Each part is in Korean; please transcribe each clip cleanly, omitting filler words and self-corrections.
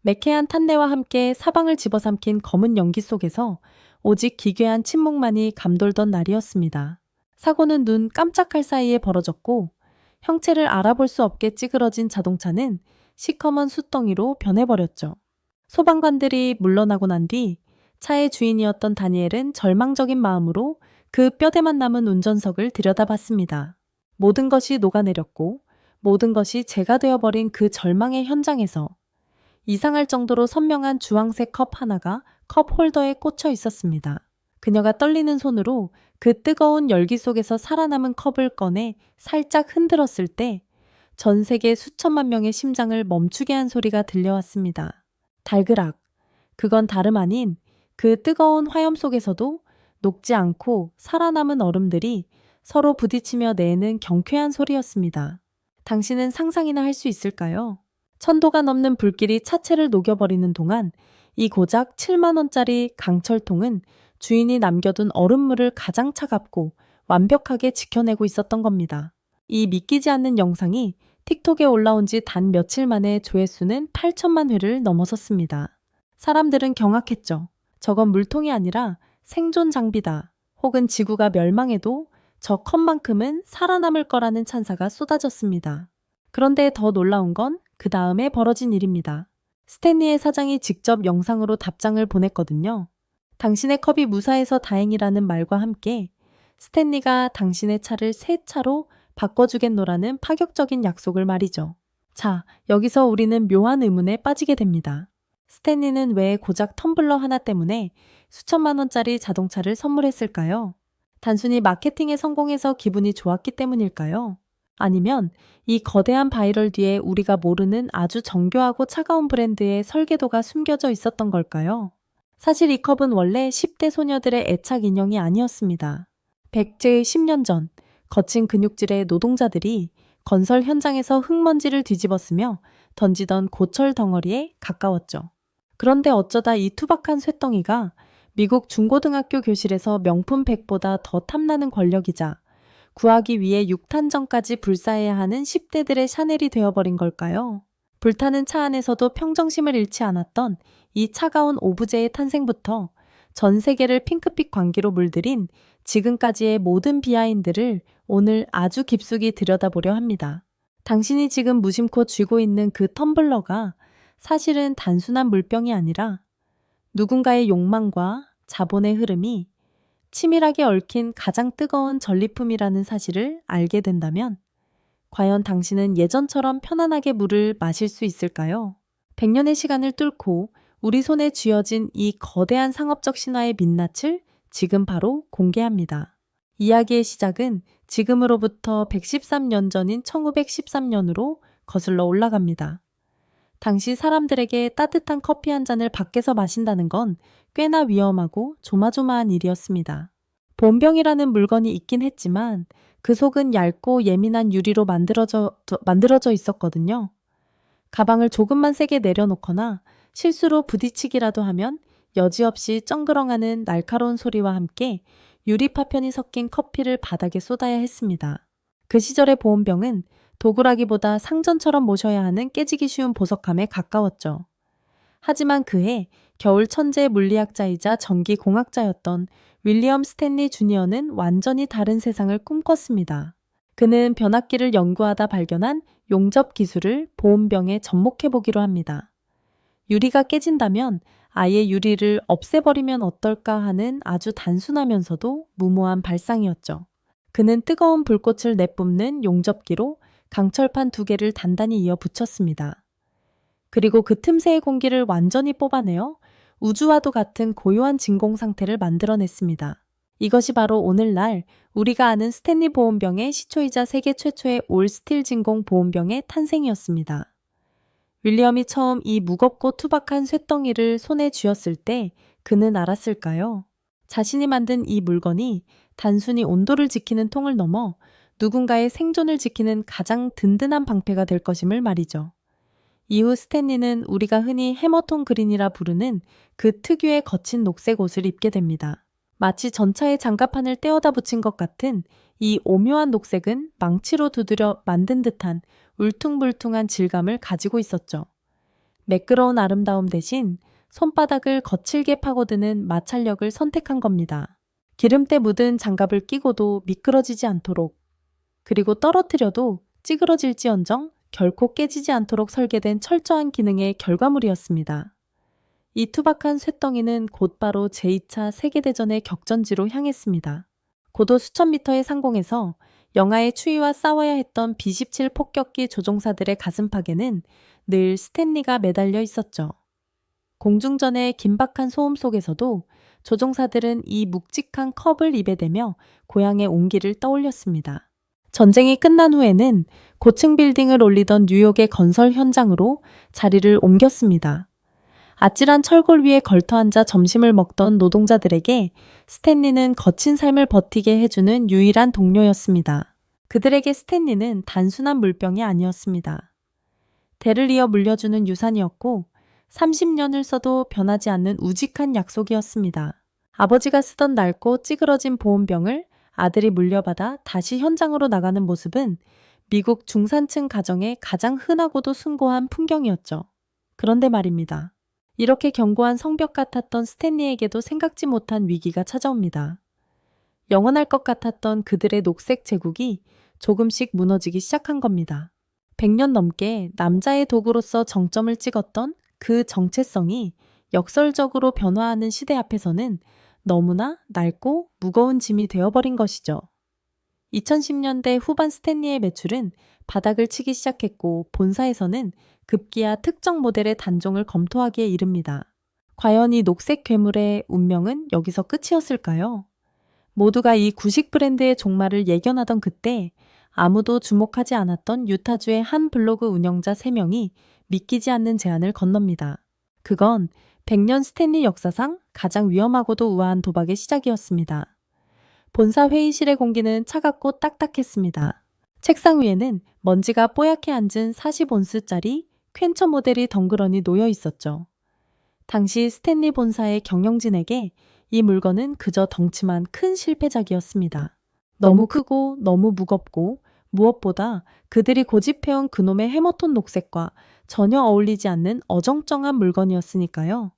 매캐한 탄내와 함께 사방을 집어삼킨 검은 연기 속에서 오직 기괴한 침묵만이 감돌던 날이었습니다. 사고는 눈 깜짝할 사이에 벌어졌고 형체를 알아볼 수 없게 찌그러진 자동차는 시커먼 숯덩이로 변해버렸죠. 소방관들이 물러나고 난 뒤 차의 주인이었던 다니엘은 절망적인 마음으로 그 뼈대만 남은 운전석을 들여다봤습니다. 모든 것이 녹아내렸고 모든 것이 재가 되어버린 그 절망의 현장에서 이상할 정도로 선명한 주황색 컵 하나가 컵 홀더에 꽂혀 있었습니다. 그녀가 떨리는 손으로 그 뜨거운 열기 속에서 살아남은 컵을 꺼내 살짝 흔들었을 때 전 세계 수천만 명의 심장을 멈추게 한 소리가 들려왔습니다. 달그락. 그건 다름 아닌 그 뜨거운 화염 속에서도 녹지 않고 살아남은 얼음들이 서로 부딪히며 내는 경쾌한 소리였습니다. 당신은 상상이나 할 수 있을까요? 1000도가 넘는 불길이 차체를 녹여버리는 동안 이 고작 7만 원짜리 강철통은 주인이 남겨둔 얼음물을 가장 차갑고 완벽하게 지켜내고 있었던 겁니다. 이 믿기지 않는 영상이 틱톡에 올라온 지 단 며칠 만에 조회수는 8천만 회를 넘어섰습니다. 사람들은 경악했죠. 저건 물통이 아니라 생존 장비다. 혹은 지구가 멸망해도 저 컵만큼은 살아남을 거라는 찬사가 쏟아졌습니다. 그런데 더 놀라운 건 그 다음에 벌어진 일입니다. 스탠리의 사장이 직접 영상으로 답장을 보냈거든요. 당신의 컵이 무사해서 다행이라는 말과 함께 스탠리가 당신의 차를 새 차로 바꿔주겠노라는 파격적인 약속을 말이죠. 자, 여기서 우리는 묘한 의문에 빠지게 됩니다. 스탠리는 왜 고작 텀블러 하나 때문에 수천만 원짜리 자동차를 선물했을까요? 단순히 마케팅에 성공해서 기분이 좋았기 때문일까요? 아니면 이 거대한 바이럴 뒤에 우리가 모르는 아주 정교하고 차가운 브랜드의 설계도가 숨겨져 있었던 걸까요? 사실 이 컵은 원래 10대 소녀들의 애착 인형이 아니었습니다. 백제의 10년 전 거친 근육질의 노동자들이 건설 현장에서 흙먼지를 뒤집었으며 던지던 고철 덩어리에 가까웠죠. 그런데 어쩌다 이 투박한 쇳덩이가 미국 중고등학교 교실에서 명품 백보다 더 탐나는 권력이자 구하기 위해 6탄전까지 불사해야 하는 10대들의 샤넬이 되어버린 걸까요? 불타는 차 안에서도 평정심을 잃지 않았던 이 차가운 오브제의 탄생부터 전 세계를 핑크빛 광기로 물들인 지금까지의 모든 비하인드를 오늘 아주 깊숙이 들여다보려 합니다. 당신이 지금 무심코 쥐고 있는 그 텀블러가 사실은 단순한 물병이 아니라 누군가의 욕망과 자본의 흐름이 치밀하게 얽힌 가장 뜨거운 전리품이라는 사실을 알게 된다면 과연 당신은 예전처럼 편안하게 물을 마실 수 있을까요? 100년의 시간을 뚫고 우리 손에 쥐어진 이 거대한 상업적 신화의 민낯을 지금 바로 공개합니다. 이야기의 시작은 지금으로부터 113년 전인 1913년으로 거슬러 올라갑니다. 당시 사람들에게 따뜻한 커피 한 잔을 밖에서 마신다는 건 꽤나 위험하고 조마조마한 일이었습니다. 보온병이라는 물건이 있긴 했지만 그 속은 얇고 예민한 유리로 만들어져 있었거든요. 가방을 조금만 세게 내려놓거나 실수로 부딪히기라도 하면 여지없이 쩡그렁하는 날카로운 소리와 함께 유리 파편이 섞인 커피를 바닥에 쏟아야 했습니다. 그 시절의 보온병은 도구라기보다 상전처럼 모셔야 하는 깨지기 쉬운 보석함에 가까웠죠. 하지만 그해 겨울 천재 물리학자이자 전기공학자였던 윌리엄 스탠리 주니어는 완전히 다른 세상을 꿈꿨습니다. 그는 변압기를 연구하다 발견한 용접 기술을 보온병에 접목해보기로 합니다. 유리가 깨진다면 아예 유리를 없애버리면 어떨까 하는 아주 단순하면서도 무모한 발상이었죠. 그는 뜨거운 불꽃을 내뿜는 용접기로 강철판 2개를 단단히 이어 붙였습니다. 그리고 그 틈새의 공기를 완전히 뽑아내어 우주와도 같은 고요한 진공 상태를 만들어냈습니다. 이것이 바로 오늘날 우리가 아는 스탠리 보온병의 시초이자 세계 최초의 올 스틸 진공 보온병의 탄생이었습니다. 윌리엄이 처음 이 무겁고 투박한 쇳덩이를 손에 쥐었을 때 그는 알았을까요? 자신이 만든 이 물건이 단순히 온도를 지키는 통을 넘어 누군가의 생존을 지키는 가장 든든한 방패가 될 것임을 말이죠. 이후 스탠리는 우리가 흔히 해머톤 그린이라 부르는 그 특유의 거친 녹색 옷을 입게 됩니다. 마치 전차의 장갑판을 떼어다 붙인 것 같은 이 오묘한 녹색은 망치로 두드려 만든 듯한 울퉁불퉁한 질감을 가지고 있었죠. 매끄러운 아름다움 대신 손바닥을 거칠게 파고드는 마찰력을 선택한 겁니다. 기름때 묻은 장갑을 끼고도 미끄러지지 않도록, 그리고 떨어뜨려도 찌그러질지언정 결코 깨지지 않도록 설계된 철저한 기능의 결과물이었습니다. 이 투박한 쇳덩이는 곧바로 제2차 세계대전의 격전지로 향했습니다. 고도 수천 미터의 상공에서 영하의 추위와 싸워야 했던 B-17 폭격기 조종사들의 가슴팍에는 늘 스탠리가 매달려 있었죠. 공중전의 긴박한 소음 속에서도 조종사들은 이 묵직한 컵을 입에 대며 고향의 온기를 떠올렸습니다. 전쟁이 끝난 후에는 고층 빌딩을 올리던 뉴욕의 건설 현장으로 자리를 옮겼습니다. 아찔한 철골 위에 걸터앉아 점심을 먹던 노동자들에게 스탠리는 거친 삶을 버티게 해주는 유일한 동료였습니다. 그들에게 스탠리는 단순한 물병이 아니었습니다. 대를 이어 물려주는 유산이었고 30년을 써도 변하지 않는 우직한 약속이었습니다. 아버지가 쓰던 낡고 찌그러진 보온병을 아들이 물려받아 다시 현장으로 나가는 모습은 미국 중산층 가정의 가장 흔하고도 숭고한 풍경이었죠. 그런데 말입니다. 이렇게 견고한 성벽 같았던 스탠리에게도 생각지 못한 위기가 찾아옵니다. 영원할 것 같았던 그들의 녹색 제국이 조금씩 무너지기 시작한 겁니다. 100년 넘게 남자의 도구로서 정점을 찍었던 그 정체성이 역설적으로 변화하는 시대 앞에서는 너무나 낡고 무거운 짐이 되어버린 것이죠. 2010년대 후반 스탠리의 매출은 바닥을 치기 시작했고 본사에서는 급기야 특정 모델의 단종을 검토하기에 이릅니다. 과연 이 녹색 괴물의 운명은 여기서 끝이었을까요? 모두가 이 구식 브랜드의 종말을 예견하던 그때 아무도 주목하지 않았던 유타주의 한 블로그 운영자 3명이 믿기지 않는 제안을 건넙니다. 그건 100년 스탠리 역사상 가장 위험하고도 우아한 도박의 시작이었습니다. 본사 회의실의 공기는 차갑고 딱딱했습니다. 책상 위에는 먼지가 뽀얗게 앉은 40온스짜리 퀸처 모델이 덩그러니 놓여 있었죠. 당시 스탠리 본사의 경영진에게 이 물건은 그저 덩치만 큰 실패작이었습니다. 너무 크고 너무 무겁고 무엇보다 그들이 고집해온 그놈의 해머톤 녹색과 전혀 어울리지 않는 어정쩡한 물건이었으니까요.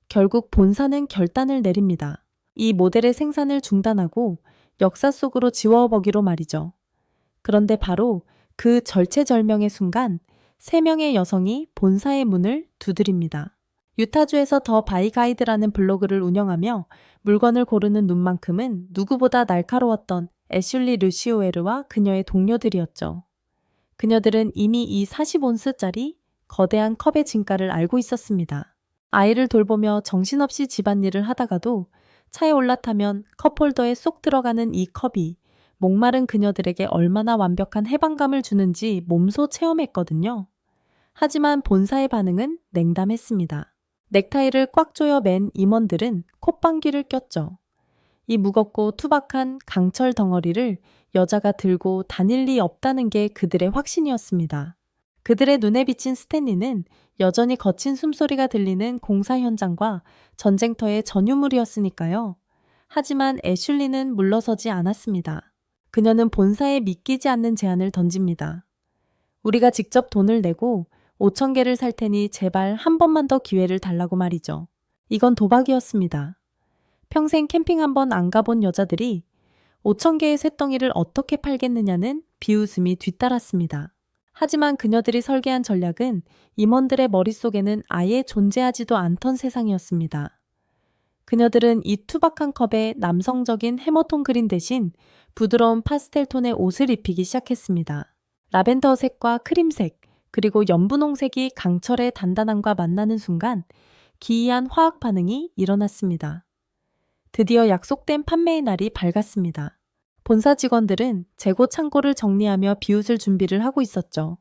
결국 본사는 결단을 내립니다. 이 모델의 생산을 중단하고 역사 속으로 지워버기로 말이죠. 그런데 바로 그 절체절명의 순간 3명의 여성이 본사의 문을 두드립니다. 유타주에서 더 바이가이드라는 블로그를 운영하며 물건을 고르는 눈만큼은 누구보다 날카로웠던 애슐리 르시오에르와 그녀의 동료들이었죠. 그녀들은 이미 이 40온스짜리 거대한 컵의 진가를 알고 있었습니다. 아이를 돌보며 정신없이 집안일을 하다가도 차에 올라타면 컵홀더에 쏙 들어가는 이 컵이 목마른 그녀들에게 얼마나 완벽한 해방감을 주는지 몸소 체험했거든요. 하지만 본사의 반응은 냉담했습니다. 넥타이를 꽉 조여 맨 임원들은 콧방귀를 꼈죠. 이 무겁고 투박한 강철 덩어리를 여자가 들고 다닐 리 없다는 게 그들의 확신이었습니다. 그들의 눈에 비친 스탠리는 여전히 거친 숨소리가 들리는 공사 현장과 전쟁터의 전유물이었으니까요. 하지만 애슐리는 물러서지 않았습니다. 그녀는 본사에 믿기지 않는 제안을 던집니다. 우리가 직접 돈을 내고 5,000개를 살 테니 제발 한 번만 더 기회를 달라고 말이죠. 이건 도박이었습니다. 평생 캠핑 한 번 안 가본 여자들이 5,000개의 쇳덩이를 어떻게 팔겠느냐는 비웃음이 뒤따랐습니다. 하지만 그녀들이 설계한 전략은 임원들의 머릿속에는 아예 존재하지도 않던 세상이었습니다. 그녀들은 이 투박한 컵에 남성적인 해머톤 그린 대신 부드러운 파스텔 톤의 옷을 입히기 시작했습니다. 라벤더색과 크림색, 그리고 연분홍색이 강철의 단단함과 만나는 순간 기이한 화학 반응이 일어났습니다. 드디어 약속된 판매의 날이 밝았습니다. 본사 직원들은 재고 창고를 정리하며 비웃을 준비를 하고 있었죠.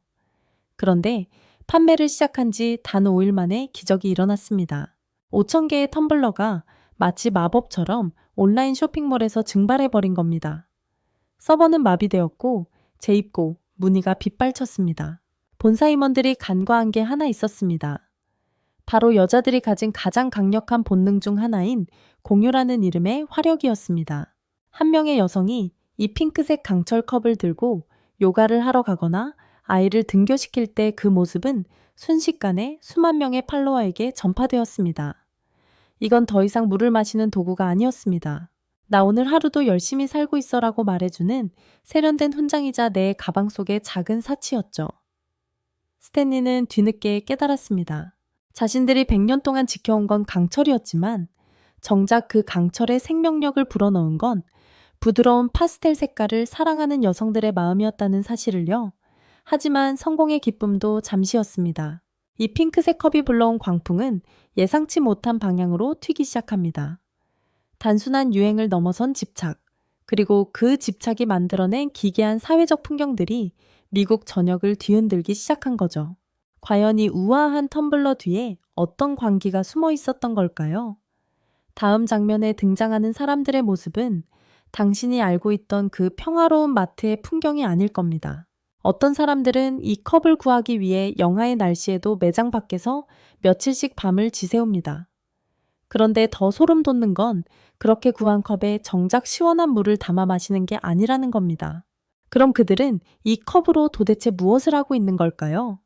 그런데 판매를 시작한 지 단 5일 만에 기적이 일어났습니다. 5,000개의 텀블러가 마치 마법처럼 온라인 쇼핑몰에서 증발해버린 겁니다. 서버는 마비되었고 재입고, 문의가 빗발쳤습니다. 본사 임원들이 간과한 게 하나 있었습니다. 바로 여자들이 가진 가장 강력한 본능 중 하나인 공유라는 이름의 화력이었습니다. 한 명의 여성이 이 핑크색 강철 컵을 들고 요가를 하러 가거나 아이를 등교시킬 때 그 모습은 순식간에 수만 명의 팔로워에게 전파되었습니다. 이건 더 이상 물을 마시는 도구가 아니었습니다. 나 오늘 하루도 열심히 살고 있어라고 말해주는 세련된 훈장이자 내 가방 속의 작은 사치였죠. 스탠리는 뒤늦게 깨달았습니다. 자신들이 100년 동안 지켜온 건 강철이었지만 정작 그 강철에 생명력을 불어넣은 건 부드러운 파스텔 색깔을 사랑하는 여성들의 마음이었다는 사실을요. 하지만 성공의 기쁨도 잠시였습니다. 이 핑크색 컵이 불러온 광풍은 예상치 못한 방향으로 튀기 시작합니다. 단순한 유행을 넘어선 집착, 그리고 그 집착이 만들어낸 기괴한 사회적 풍경들이 미국 전역을 뒤흔들기 시작한 거죠. 과연 이 우아한 텀블러 뒤에 어떤 광기가 숨어 있었던 걸까요? 다음 장면에 등장하는 사람들의 모습은 당신이 알고 있던 그 평화로운 마트의 풍경이 아닐 겁니다. 어떤 사람들은 이 컵을 구하기 위해 영하의 날씨에도 매장 밖에서 며칠씩 밤을 지새웁니다. 그런데 더 소름 돋는 건 그렇게 구한 컵에 정작 시원한 물을 담아 마시는 게 아니라는 겁니다. 그럼 그들은 이 컵으로 도대체 무엇을 하고 있는 걸까요?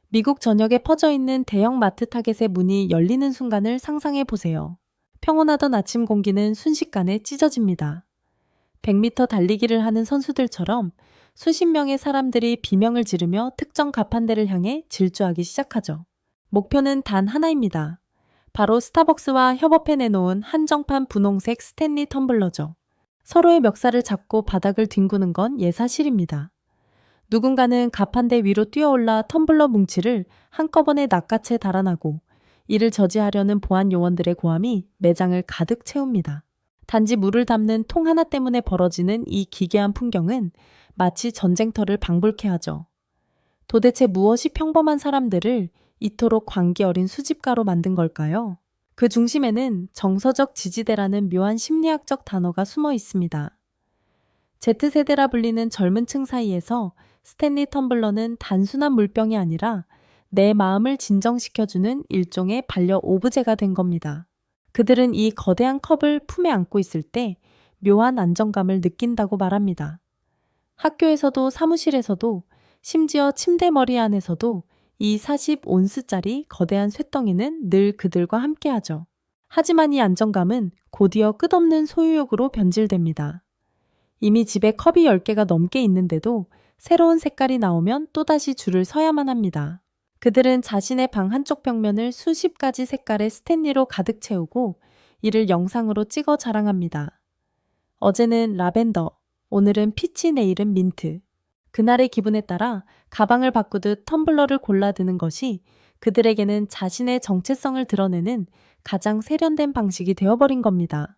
미국 전역에 퍼져 있는 대형 마트 타겟의 문이 열리는 순간을 상상해 보세요. 평온하던 아침 공기는 순식간에 찢어집니다. 100m 달리기를 하는 선수들처럼 수십 명의 사람들이 비명을 지르며 특정 가판대를 향해 질주하기 시작하죠. 목표는 단 하나입니다. 바로 스타벅스와 협업해 내놓은 한정판 분홍색 스탠리 텀블러죠. 서로의 멱살을 잡고 바닥을 뒹구는 건 예사실입니다. 누군가는 가판대 위로 뛰어올라 텀블러 뭉치를 한꺼번에 낚아채 달아나고 이를 저지하려는 보안 요원들의 고함이 매장을 가득 채웁니다. 단지 물을 담는 통 하나 때문에 벌어지는 이 기괴한 풍경은 마치 전쟁터를 방불케 하죠. 도대체 무엇이 평범한 사람들을 이토록 광기 어린 수집가로 만든 걸까요? 그 중심에는 정서적 지지대라는 묘한 심리학적 단어가 숨어 있습니다. Z세대라 불리는 젊은 층 사이에서 스탠리 텀블러는 단순한 물병이 아니라 내 마음을 진정시켜주는 일종의 반려 오브제가 된 겁니다. 그들은 이 거대한 컵을 품에 안고 있을 때 묘한 안정감을 느낀다고 말합니다. 학교에서도 사무실에서도 심지어 침대 머리 안에서도 이 40온스짜리 거대한 쇳덩이는 늘 그들과 함께하죠. 하지만 이 안정감은 곧이어 끝없는 소유욕으로 변질됩니다. 이미 집에 컵이 10개가 넘게 있는데도 새로운 색깔이 나오면 또다시 줄을 서야만 합니다. 그들은 자신의 방 한쪽 벽면을 수십 가지 색깔의 스탠리로 가득 채우고 이를 영상으로 찍어 자랑합니다. 어제는 라벤더, 오늘은 피치, 내일은 민트. 그날의 기분에 따라 가방을 바꾸듯 텀블러를 골라드는 것이 그들에게는 자신의 정체성을 드러내는 가장 세련된 방식이 되어버린 겁니다.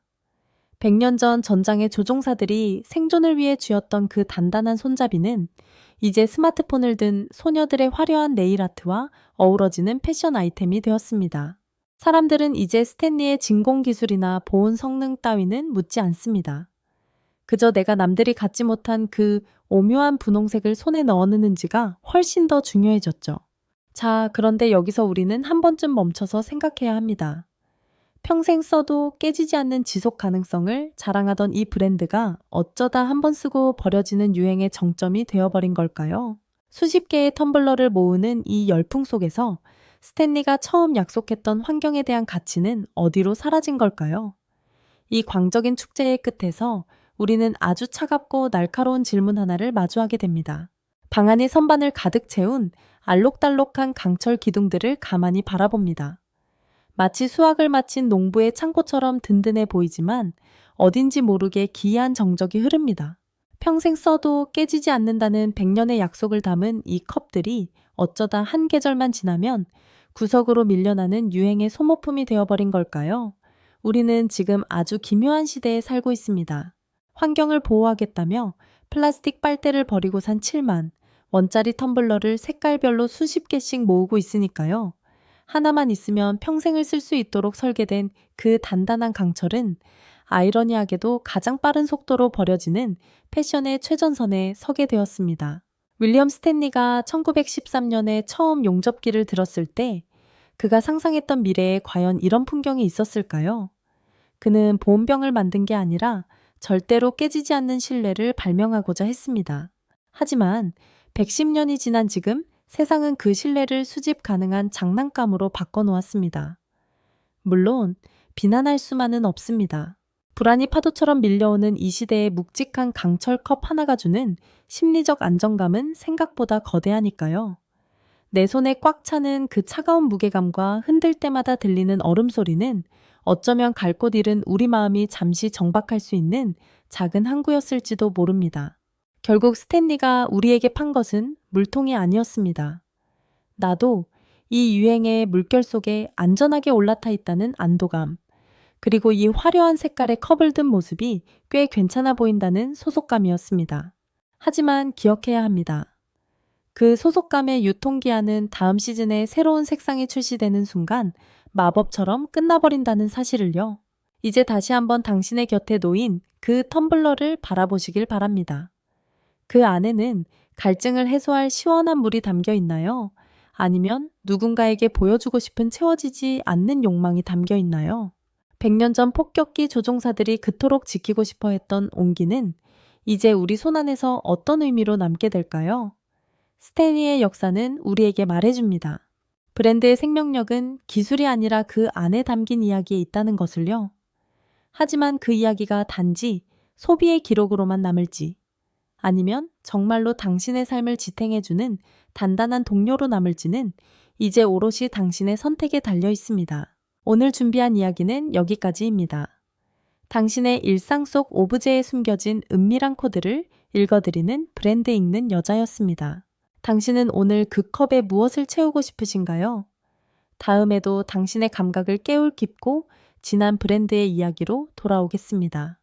100년 전 전장의 조종사들이 생존을 위해 쥐었던 그 단단한 손잡이는 이제 스마트폰을 든 소녀들의 화려한 네일아트와 어우러지는 패션 아이템이 되었습니다. 사람들은 이제 스탠리의 진공 기술이나 보온 성능 따위는 묻지 않습니다. 그저 내가 남들이 갖지 못한 그 오묘한 분홍색을 손에 넣었는지가 훨씬 더 중요해졌죠. 자, 그런데 여기서 우리는 한 번쯤 멈춰서 생각해야 합니다. 평생 써도 깨지지 않는 지속 가능성을 자랑하던 이 브랜드가 어쩌다 한 번 쓰고 버려지는 유행의 정점이 되어버린 걸까요? 수십 개의 텀블러를 모으는 이 열풍 속에서 스탠리가 처음 약속했던 환경에 대한 가치는 어디로 사라진 걸까요? 이 광적인 축제의 끝에서 우리는 아주 차갑고 날카로운 질문 하나를 마주하게 됩니다. 방 안의 선반을 가득 채운 알록달록한 강철 기둥들을 가만히 바라봅니다. 마치 수확을 마친 농부의 창고처럼 든든해 보이지만 어딘지 모르게 기이한 정적이 흐릅니다. 평생 써도 깨지지 않는다는 100년의 약속을 담은 이 컵들이 어쩌다 한 계절만 지나면 구석으로 밀려나는 유행의 소모품이 되어버린 걸까요? 우리는 지금 아주 기묘한 시대에 살고 있습니다. 환경을 보호하겠다며 플라스틱 빨대를 버리고 산 7만, 원짜리 텀블러를 색깔별로 수십 개씩 모으고 있으니까요. 하나만 있으면 평생을 쓸 수 있도록 설계된 그 단단한 강철은 아이러니하게도 가장 빠른 속도로 버려지는 패션의 최전선에 서게 되었습니다. 윌리엄 스탠리가 1913년에 처음 용접기를 들었을 때 그가 상상했던 미래에 과연 이런 풍경이 있었을까요? 그는 보온병을 만든 게 아니라 절대로 깨지지 않는 신뢰를 발명하고자 했습니다. 하지만 110년이 지난 지금 세상은 그 신뢰를 수집 가능한 장난감으로 바꿔놓았습니다. 물론 비난할 수만은 없습니다. 불안이 파도처럼 밀려오는 이 시대에 묵직한 강철 컵 하나가 주는 심리적 안정감은 생각보다 거대하니까요. 내 손에 꽉 차는 그 차가운 무게감과 흔들 때마다 들리는 얼음 소리는 어쩌면 갈 곳 잃은 우리 마음이 잠시 정박할 수 있는 작은 항구였을지도 모릅니다. 결국 스탠리가 우리에게 판 것은 물통이 아니었습니다. 나도 이 유행의 물결 속에 안전하게 올라타 있다는 안도감, 그리고 이 화려한 색깔의 컵을 든 모습이 꽤 괜찮아 보인다는 소속감이었습니다. 하지만 기억해야 합니다. 그 소속감의 유통기한은 다음 시즌에 새로운 색상이 출시되는 순간 마법처럼 끝나버린다는 사실을요. 이제 다시 한번 당신의 곁에 놓인 그 텀블러를 바라보시길 바랍니다. 그 안에는 갈증을 해소할 시원한 물이 담겨 있나요? 아니면 누군가에게 보여주고 싶은 채워지지 않는 욕망이 담겨 있나요? 100년 전 폭격기 조종사들이 그토록 지키고 싶어 했던 온기는 이제 우리 손안에서 어떤 의미로 남게 될까요? 스탠리의 역사는 우리에게 말해줍니다. 브랜드의 생명력은 기술이 아니라 그 안에 담긴 이야기에 있다는 것을요. 하지만 그 이야기가 단지 소비의 기록으로만 남을지, 아니면 정말로 당신의 삶을 지탱해주는 단단한 동료로 남을지는 이제 오롯이 당신의 선택에 달려 있습니다. 오늘 준비한 이야기는 여기까지입니다. 당신의 일상 속 오브제에 숨겨진 은밀한 코드를 읽어드리는 브랜드 읽는 여자였습니다. 당신은 오늘 그 컵에 무엇을 채우고 싶으신가요? 다음에도 당신의 감각을 깨울 깊고 진한 브랜드의 이야기로 돌아오겠습니다.